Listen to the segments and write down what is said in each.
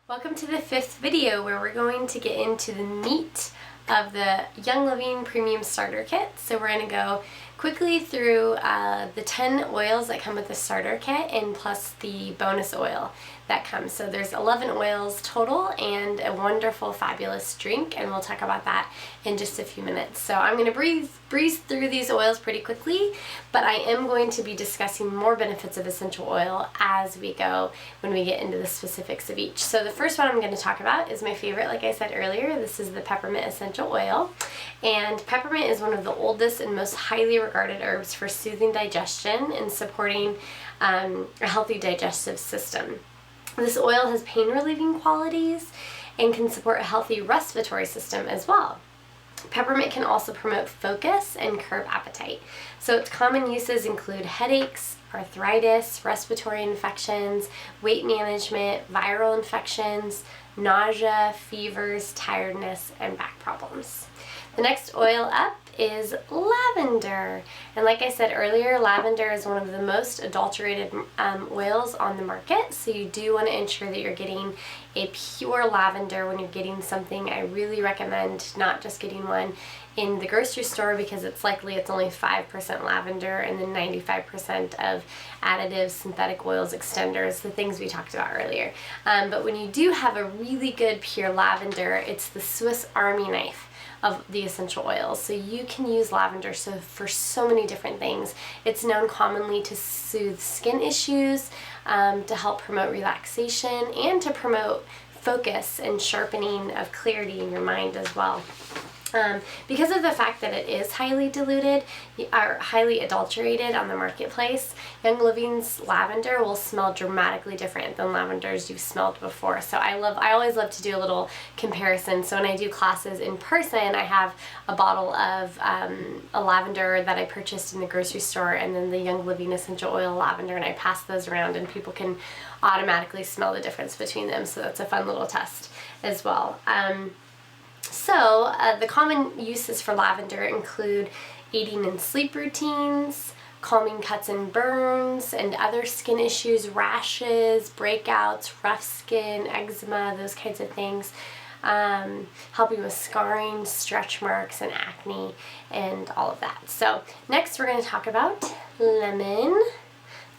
Welcome to the fifth video where we're going to get into the meat of the Young Living Premium Starter Kit. So we're going to go quickly through the 10 oils that come with the starter kit and plus the bonus oil that comes. So there's 11 oils total and a wonderful, fabulous drink, and we'll talk about that in just a few minutes. So I'm going to breeze through these oils pretty quickly, but I am going to be discussing more benefits of essential oil as we go when we get into the specifics of each. So the first one I'm going to talk about is my favorite, like I said earlier. This is the peppermint essential oil, and peppermint is one of the oldest and most highly regarded herbs for soothing digestion and supporting a healthy digestive system. This oil has pain relieving qualities and can support a healthy respiratory system as well. Peppermint can also promote focus and curb appetite. So its common uses include headaches, arthritis, respiratory infections, weight management, viral infections, nausea, fevers, tiredness, and back problems. The next oil up is lavender, and like I said earlier, lavender is one of the most adulterated oils on the market, so you do want to ensure that you're getting a pure lavender when you're getting something. I really recommend not just getting one in the grocery store because it's only 5% lavender and then 95% of additives, synthetic oils, extenders, the things we talked about earlier. But when you do have a really good pure lavender, it's the Swiss Army knife of the essential oils. So you can use lavender for so many different things. It's known commonly to soothe skin issues, to help promote relaxation, and to promote focus and sharpening of clarity in your mind as well. Because of the fact that it is highly diluted or highly adulterated on the marketplace, Young Living's lavender will smell dramatically different than lavenders you've smelled before. So I always love to do a little comparison. So when I do classes in person, I have a bottle of a lavender that I purchased in the grocery store and then the Young Living essential oil lavender, and I pass those around and people can automatically smell the difference between them. So that's a fun little test as well. So the common uses for lavender include aiding in sleep routines, calming cuts and burns, and other skin issues, rashes, breakouts, rough skin, eczema, those kinds of things, helping with scarring, stretch marks, and acne, and all of that. So next we're going to talk about lemon.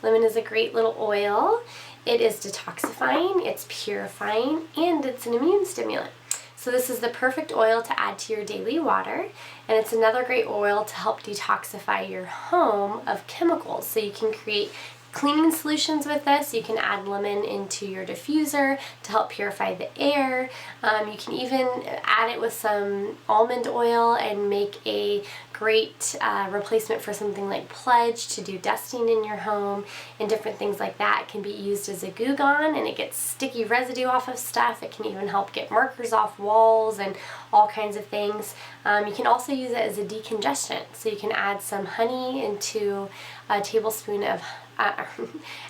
Lemon is a great little oil. It is detoxifying, it's purifying, and it's an immune stimulant. So this is the perfect oil to add to your daily water, and it's another great oil to help detoxify your home of chemicals. So you can create cleaning solutions with this. You can add lemon into your diffuser to help purify the air. You can even add it with some almond oil and make a great replacement for something like Pledge to do dusting in your home and different things like that. It can be used as a Goo Gone, and it gets sticky residue off of stuff. It can even help get markers off walls and all kinds of things. You can also use it as a decongestant. So you can add some honey into a tablespoon of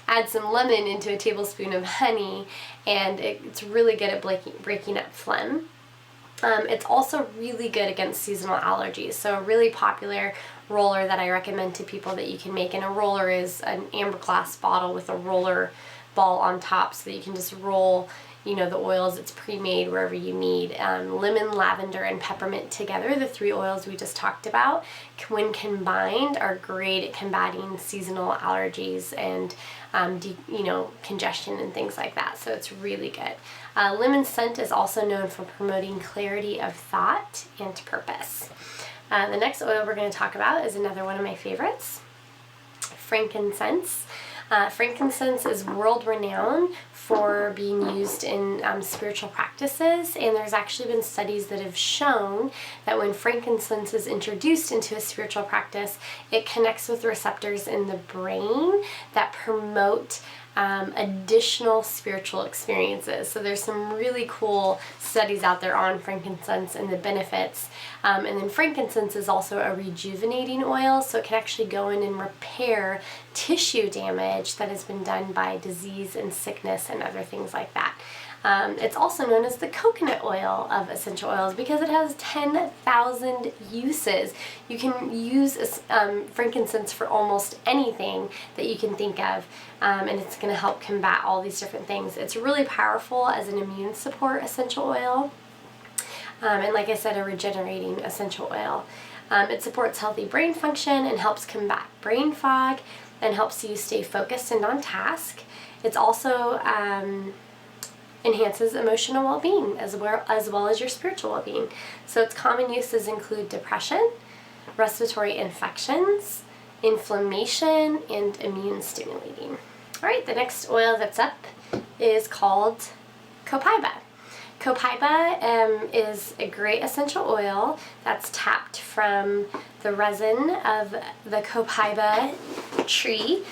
add some lemon into a tablespoon of honey, and it's really good at breaking up phlegm. It's also really good against seasonal allergies. So a really popular roller that I recommend to people that you can make, and a roller is an amber glass bottle with a roller ball on top so that you can just roll the oils. It's pre-made wherever you need. Lemon, lavender, and peppermint together, the three oils we just talked about, when combined, are great at combating seasonal allergies and congestion and things like that. So it's really good. Lemon scent is also known for promoting clarity of thought and purpose. The next oil we're going to talk about is another one of my favorites, frankincense. Frankincense is world-renowned for being used in spiritual practices, and there's actually been studies that have shown that when frankincense is introduced into a spiritual practice, it connects with receptors in the brain that promote additional spiritual experiences. So there's some really cool studies out there on frankincense and the benefits. And then frankincense is also a rejuvenating oil, so it can actually go in and repair tissue damage that has been done by disease and sickness and other things like that. It's also known as the coconut oil of essential oils because it has 10,000 uses. You can use frankincense for almost anything that you can think of, and it's going to help combat all these different things. It's really powerful as an immune support essential oil, and like I said, a regenerating essential oil. It supports healthy brain function and helps combat brain fog and helps you stay focused and on task. It's also enhances emotional well-being as well as your spiritual well-being. So its common uses include depression, respiratory infections, inflammation, and immune stimulating. Alright, the next oil that's up is called Copaiba. Copaiba is a great essential oil that's tapped from the resin of the Copaiba tree.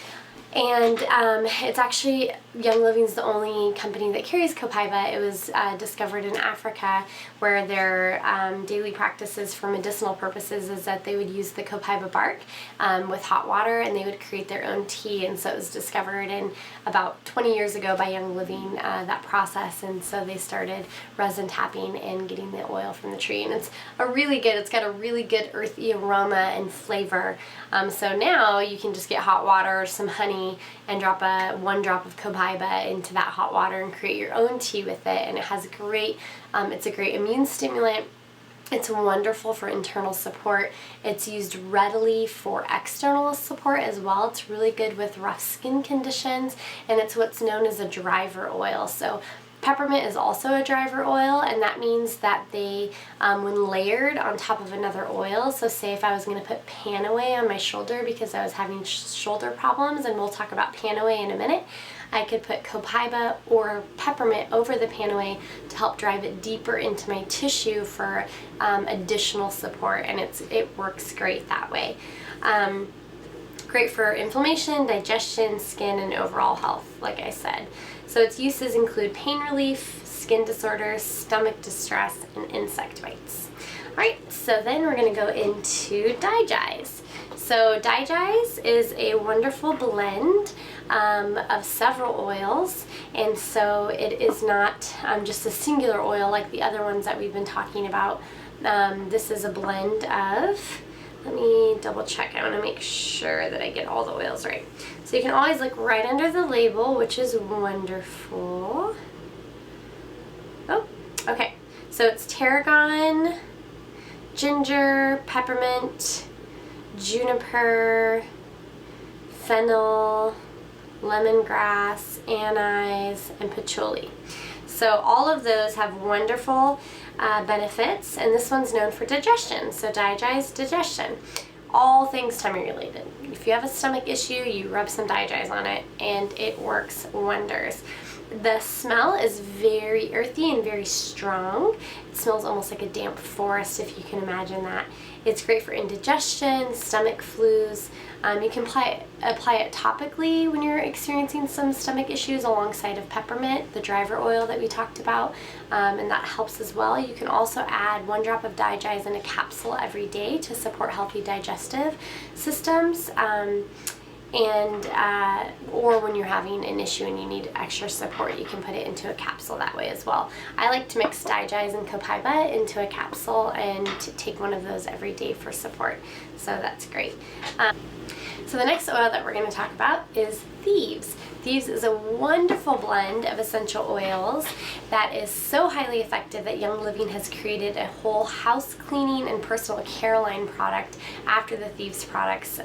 And it's actually, Young Living's the only company that carries Copaiba. It was discovered in Africa, where their daily practices for medicinal purposes is that they would use the Copaiba bark with hot water, and they would create their own tea. And so it was discovered in about 20 years ago by Young Living, that process, and so they started resin tapping and getting the oil from the tree. And it's got a really good earthy aroma and flavor. So now you can just get hot water, some honey, and drop one drop of Copaiba into that hot water and create your own tea with it. And it has it's a great immune stimulant. It's wonderful for internal support. It's used readily for external support as well. It's really good with rough skin conditions, and it's what's known as a driver oil. So peppermint is also a driver oil, and that means that they, when layered on top of another oil, so say if I was going to put PanAway on my shoulder because I was having shoulder problems, and we'll talk about PanAway in a minute, I could put Copaiba or peppermint over the PanAway to help drive it deeper into my tissue for additional support, and it works great that way. Great for inflammation, digestion, skin, and overall health, like I said. So its uses include pain relief, skin disorders, stomach distress, and insect bites. Alright, so then we're going to go into Digest. So Digest is a wonderful blend of several oils, and so it is not just a singular oil like the other ones that we've been talking about. This is a blend of, let me double check, I want to make sure that I get all the oils right. So you can always look right under the label, which is wonderful. Oh, okay. So it's tarragon, ginger, peppermint, juniper, fennel, lemongrass, anise, and patchouli. So all of those have wonderful benefits, and this one's known for digestion. So Digest digestion. All things tummy related. If you have a stomach issue, you rub some Digest on it, and it works wonders. The smell is very earthy and very strong. It smells almost like a damp forest, if you can imagine that. It's great for indigestion, stomach flus. You can apply it topically when you're experiencing some stomach issues alongside of peppermint, the driver oil that we talked about, and that helps as well. You can also add 1 drop of Digest in a capsule every day to support healthy digestive systems. Or when you're having an issue and you need extra support, you can put it into a capsule that way as well. I like to mix Digest and Copaiba into a capsule and to take one of those every day for support. So that's great. So the next oil that we're going to talk about is Thieves. Thieves is a wonderful blend of essential oils that is so highly effective that Young Living has created a whole house cleaning and personal care line product after the Thieves products.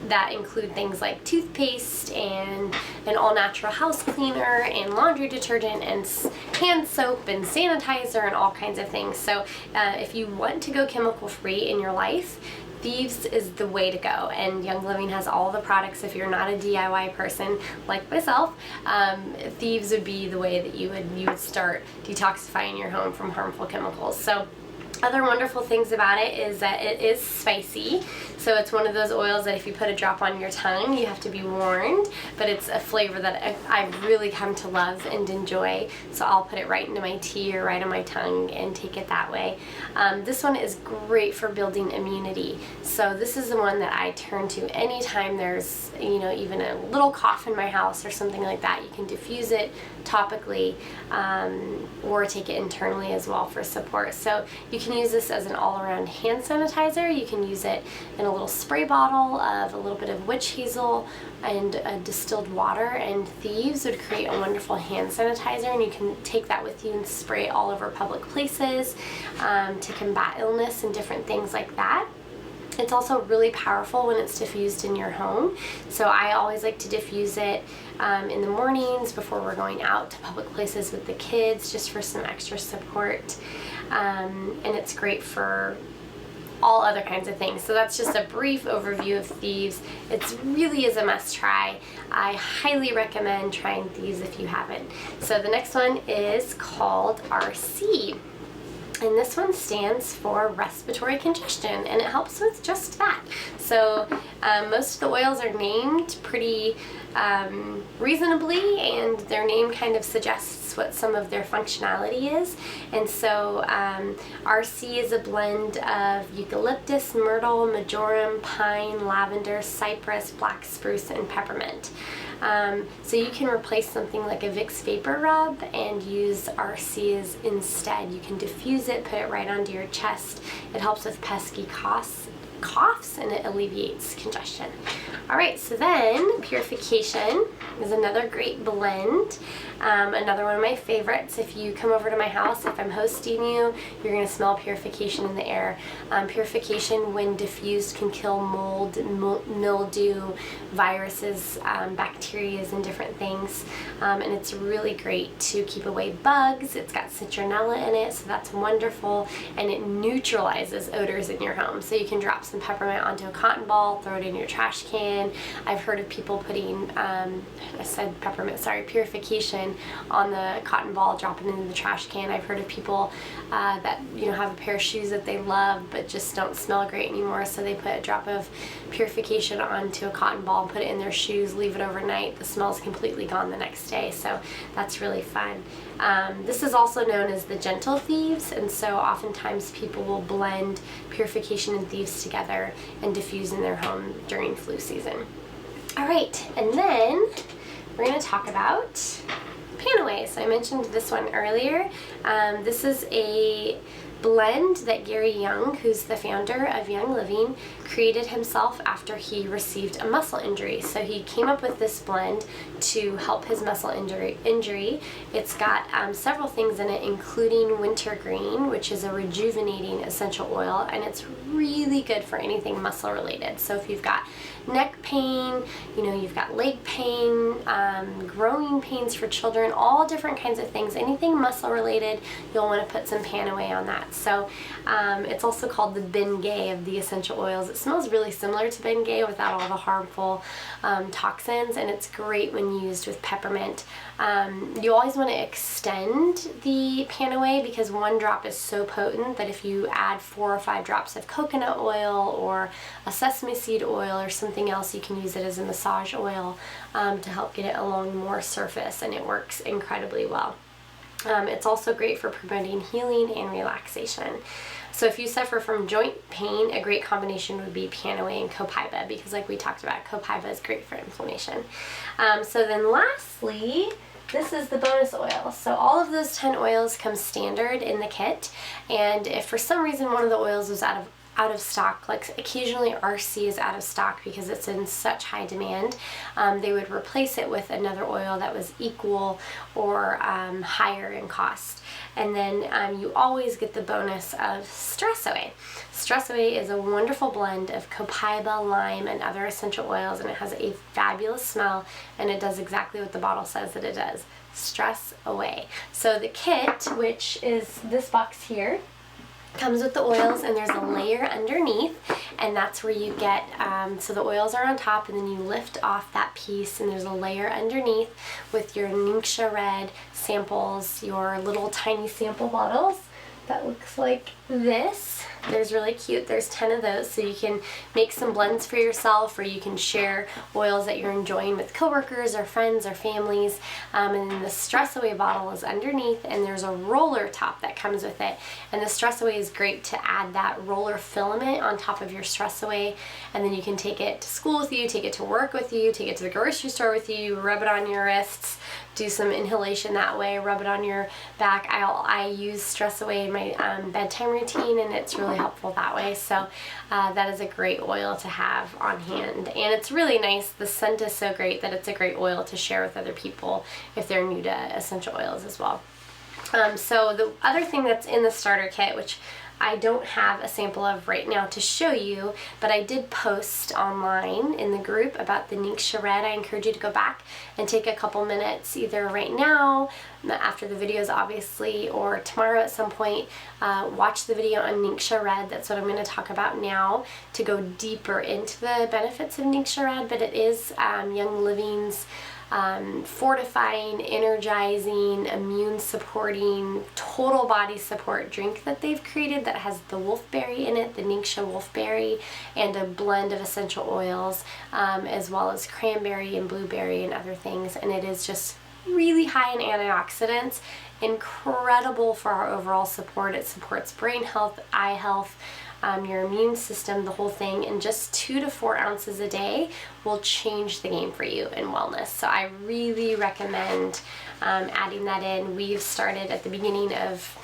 That include things like toothpaste and an all-natural house cleaner and laundry detergent and hand soap and sanitizer and all kinds of things. So if you want to go chemical-free in your life, Thieves is the way to go, and Young Living has all the products. If you're not a DIY person like myself, Thieves would be the way that you would start detoxifying your home from harmful chemicals. So Other wonderful things about it is that it is spicy, so it's one of those oils that if you put a drop on your tongue, you have to be warned, but it's a flavor that I've really come to love and enjoy, so I'll put it right into my tea or right on my tongue and take it that way. This one is great for building immunity, so this is the one that I turn to anytime there's, you know, even a little cough in my house or something like that. You can diffuse it topically or take it internally as well for support. So you can use this as an all-around hand sanitizer. You can use it in a little spray bottle of a little bit of witch hazel and distilled water, and Thieves would create a wonderful hand sanitizer, and you can take that with you and spray it all over public places to combat illness and different things like that. It's also really powerful when it's diffused in your home, so I always like to diffuse it in the mornings before we're going out to public places with the kids, just for some extra support, and it's great for all other kinds of things. So that's just a brief overview of Thieves. It really is a must try. I highly recommend trying Thieves if you haven't. So the next one is called RC. And this one stands for respiratory congestion, and it helps with just that. So most of the oils are named pretty reasonably, and their name kind of suggests what some of their functionality is. And so RC is a blend of eucalyptus, myrtle, majoram, pine, lavender, cypress, black spruce, and peppermint. So you can replace something like a Vicks Vapor Rub and use RC's instead. You can diffuse it, put it right onto your chest. It helps with pesky coughs, and it alleviates congestion. Alright, so then Purification is another great blend. Another one of my favorites. If you come over to my house, if I'm hosting you, you're going to smell Purification in the air. Purification, when diffused, can kill mold, mildew, viruses, bacteria, and different things. And it's really great to keep away bugs. It's got citronella in it, so that's wonderful. And it neutralizes odors in your home. So you can drop some peppermint onto a cotton ball, throw it in your trash can. I've heard of people putting, I said peppermint, sorry, Purification on the cotton ball, dropping it in the trash can. I've heard of people that, you know, have a pair of shoes that they love but just don't smell great anymore, so they put a drop of Purification onto a cotton ball, put it in their shoes, leave it overnight. The smell's completely gone the next day, so that's really fun. This is also known as the gentle Thieves, and so oftentimes people will blend Purification and Thieves together and diffuse in their home during flu season. Alright, and then we're going to talk about PanAway. So I mentioned this one earlier. This is a blend that Gary Young, who's the founder of Young Living, created himself after he received a muscle injury. So he came up with this blend to help his muscle injury. It's got several things in it, including wintergreen, which is a rejuvenating essential oil, and it's really good for anything muscle related. So if you've got neck pain, you know, you've got leg pain, growing pains for children, all different kinds of things, anything muscle related, you'll want to put some PanAway on that. So it's also called the Bengay of the essential oils. It smells really similar to Bengay without all the harmful toxins, and it's great when used with peppermint. You always want to extend the PanAway because one drop is so potent that if you add 4 or 5 drops of coconut oil or a sesame seed oil or something else, you can use it as a massage oil to help get it along more surface, and it works incredibly well. It's also great for promoting healing and relaxation. So if you suffer from joint pain, a great combination would be PanAway and Copaiba, because like we talked about, Copaiba is great for inflammation. So then lastly, this is the bonus oil. So all of those 10 oils come standard in the kit, and if for some reason one of the oils was out of stock, like occasionally RC is out of stock because it's in such high demand, they would replace it with another oil that was equal or higher in cost. And then you always get the bonus of Stress Away. Stress Away is a wonderful blend of Copaiba, lime, and other essential oils, and it has a fabulous smell, and it does exactly what the bottle says that it does. Stress Away. So the kit, which is this box here, comes with the oils, and there's a layer underneath, and that's where you get, so the oils are on top, and then you lift off that piece, and there's a layer underneath with your Ningxia Red samples, your little tiny sample bottles. that looks like this. There's really cute, there's 10 of those, so you can make some blends for yourself, or you can share oils that you're enjoying with coworkers or friends or families. And then the Stress Away bottle is underneath, and there's a roller top that comes with it. And the Stress Away is great to add that roller filament on top of your Stress Away, and then you can take it to school with you, take it to work with you, take it to the grocery store with you, rub it on your wrists, do some inhalation that way, rub it on your back. I use Stress Away in my bedtime routine, and it's really helpful that way. So that is a great oil to have on hand, and it's really nice. The scent is so great that it's a great oil to share with other people if they're new to essential oils as well. So the other thing that's in the starter kit, which I don't have a sample of right now to show you, but I did post online in the group about the Ningxia Red. I encourage you to go back and take a couple minutes, either right now, after the videos obviously, or tomorrow at some point. Watch the video on Ningxia Red. That's what I'm going to talk about now, to go deeper into the benefits of Ningxia Red. But it is Young Living's fortifying, energizing, immune supporting, total body support drink that they've created that has the wolfberry in it, the Ningxia wolfberry, and a blend of essential oils, as well as cranberry and blueberry and other things. And it is just really high in antioxidants, incredible for our overall support. It supports brain health, eye health, your immune system, the whole thing, and just 2 to 4 ounces a day will change the game for you in wellness. So I really recommend adding that in. We've started at the beginning of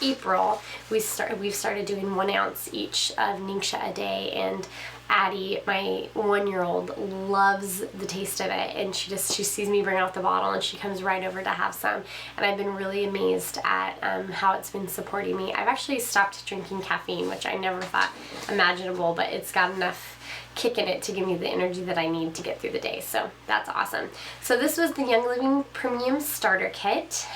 April, we've started doing 1 ounce each of Ningxia a day, and Addie, my 1-year-old, loves the taste of it, and she sees me bring out the bottle and she comes right over to have some. And I've been really amazed at how it's been supporting me. I've actually stopped drinking caffeine, which I never thought imaginable, but it's got enough kick in it to give me the energy that I need to get through the day. So that's awesome. So this was the Young Living Premium Starter Kit.